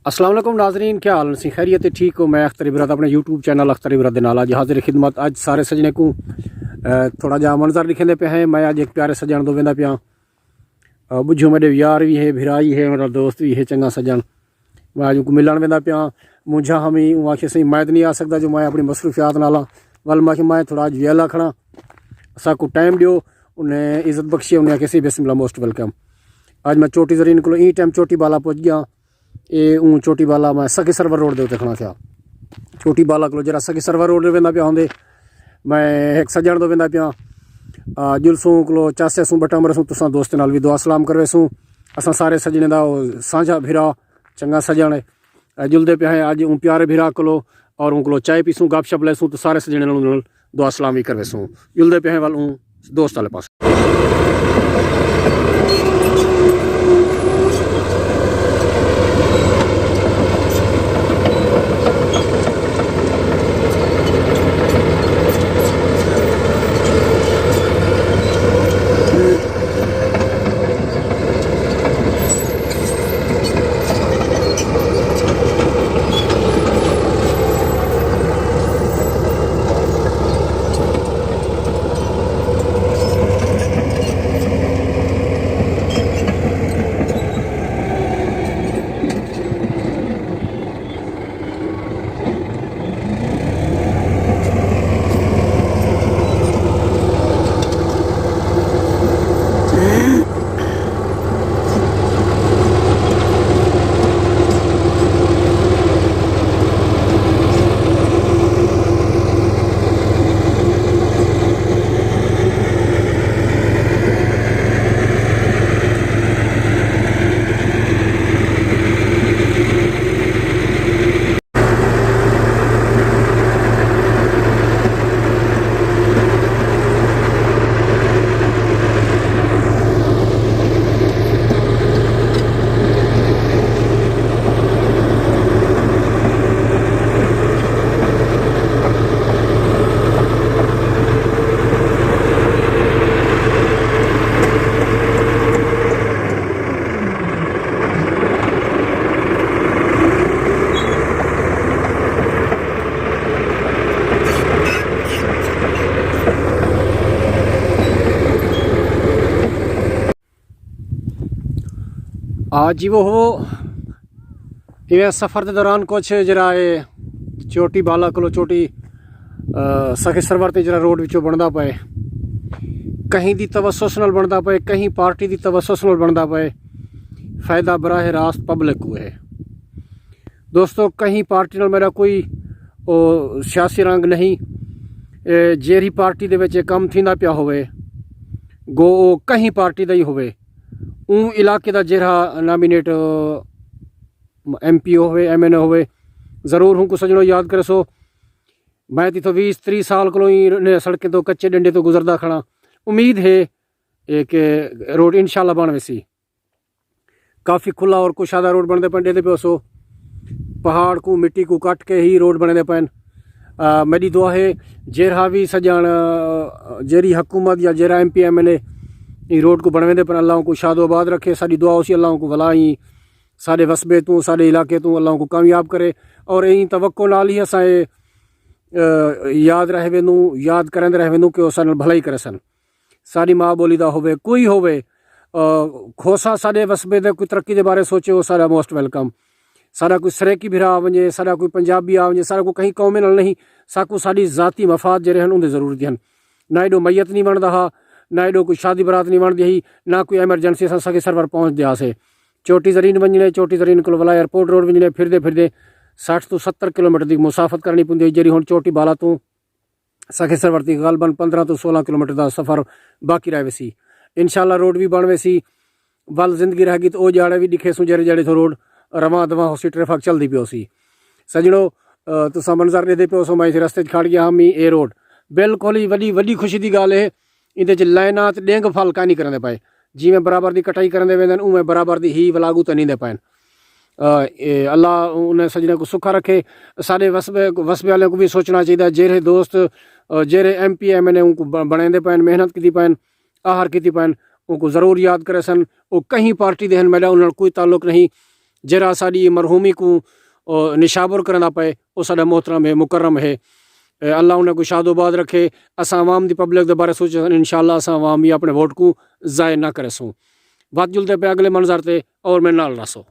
अस्सलाम वालेकुम नाजरीन, क्या हाल सी खैरियत ठीक हो। मैं अख्तर इबरत अपने यूट्यूब चैनल अख्तर इबरत दे नाल अज हाजिर खिदमत। अज सारे सजने को थोड़ा जहा मंजर लिखेंदे पे हैं। मैं अज एक प्यारे सजन दो वेंदा पिया। बुझो मेरे यार भी है, भिराई है, मेरा दोस्त भी है, चंगा सजन। मैं अज उनको मिलन वेंदा पिया। मुझा हम ही आखे सही मैं तो नहीं आ सकता जो मैं अपनी मसरूफियात नाल वल मैं थोड़ा अज वेला खड़ा असा को टाइम दियो। उन्हें इज्जत बख्शी, उन्हें आखे सी बिस्मिल्लाह मोस्ट वेलकम। अज मैं चोटी जरीन को ई टाइम चोटी बाला पहुँच गया। ये चोटी बाला मैं सखी सरवर रोड के उत्ते खड़ा था। चोटी बाला को जरा सखी सरवर रोड वेंदा पिया होंदे मैं एक सजण तो वेंदा पिया। जुलसूं को चासे सूं बटा मरसूं तुसां दोस्तें नाल भी दुआ सलाम करवे सूं। असां सारे सजने दा साझा भिरा चंगा सजण जुलदे पे हैं। अज उन प्यारे भिरा को और उनको चाय पीसूं गपशप लेसूं तो सारे सजने नाल दुआ सलाम भी करवे सूं। जुलदे पे हैं वाल दोस्त वाले पास। आज जी वो हो इवें सफ़र के दौरान कुछ जरा चोटी बाला को चोटी सखे सरवर ते जरा रोड विचों बनता पे कहीं दी तवसुस नाल बनता पे कहीं पार्टी दी तवसुस नाल बनता पे। फ़ायदा बराह रास्त पब्लिक को है दोस्तों। कहीं पार्टी नाल मेरा कोई सियासी रंग नहीं। जेरी पार्टी दे विच काम थींदा पिया होवे गो कहीं पार्टी दा ही होवे इलाके का जरा नॉमिनेट MP होवे MNA होवे ज़रूर हूँ को सजनों याद करे सो। मैं तो 20-30 साल को ही सड़कें तो कच्चे डंडे तो गुजरदा खड़ा। उम्मीद है कि रोड इंशाल्लाह बन वैसी काफ़ी खुला और कुशादा रोड बनते पे दे पे सो। पहाड़ को मिट्टी को काट के ही रोड बने पैन। मेरी दुआ है जेरा भी सजन जेरी हुकूमत या जेरा MP MNA ई रोड को बनवे पर अल्लाह को शादोबाद रखे। साड़ी दुआ उसी अल्लाह को भला ही सारे वसबे तू सारे इलाके तू अल्लाह को कामयाब करे। और यही तवक्को नाल ही असां याद रह वेंदू याद करेंदे रह वेंदू कि असां नाल भलाई करे सन। साड़ी माँ बोली दा होवे कोई होवे खोसा सारे वसबे दे कोई तरक्की के बारे सोचे वो सारा मोस्ट वेलकम। सारा कोई सरेकी भिरा आ वजे सारा कोई पंजाबी आ वजे सारा कोई कहीं कौमे नाल नहीं साकू साड़ी जाती मफाद जड़े हैं उनके ज़रूरत हैं। ना एडो मैयत नहीं बनता हा ना एडो कोई शादी बरात नहीं बनती ही ना कोई एमरजेंसी असां सगे सरवर पहुँच दिया से। चोटी जरीन वजने चोटी जरीन को वाला एयरपोर्ट रोड वजने फिरदे फिरदे 60 तो 70 किलोमीटर की मुसाफत करनी पौंदी जी। हुण चोटी बाला तो सखे सरवर की गालबन 15 तो 16 किलोमीटर का सफ़र बाकी रह वैसी। इंशाल्लाह रोड भी बन वैसी वल जिंदगी रह गई तो जाड़े भी दिखे सूं जेड़े जेड़े तो रोड रवां दवां हो सी ट्रैफिक चलती पियो सी। सजणों तुसां मंजर देते पियो सो मैं इत्थे रस्ते खड़ गया हम ये रोड बिल्कुल ही वड्डी वड्डी खुशी की गल है। इहदे च लाइनां ते डेंग फल का नहीं करने पाए जिमें बराबर की कटाई करते वेंदे उमें बराबर की ही वलागू तो नहीं दे पाए। अल्लाह उन्हें सजने को सुखा रखे। सारे वसबे वाले को भी सोचना चाहिए जेरे दोस्त जेरे MP MNA उनको बने पैन मेहनत की पैन आहर की पैन उनको ज़रूर याद करे सन। वो कहीं पार्टी देहन मेला उन्होंने कोई ताल्लुक नहीं। जरा साड़ी मरहूमी को निशाबर करना पे वो साडा मोहतरम है, मुकर्रम है। अल्लाह उन्हें को शादोबाद रखे। असा आवाम दी पब्लिक दे बारे सोच इंशाअल्लाह असा आवाम भी अपने वोट को ज़ाय ना करे सो। बात जुलते पे अगले मंजर ते और मैं नाल रसो।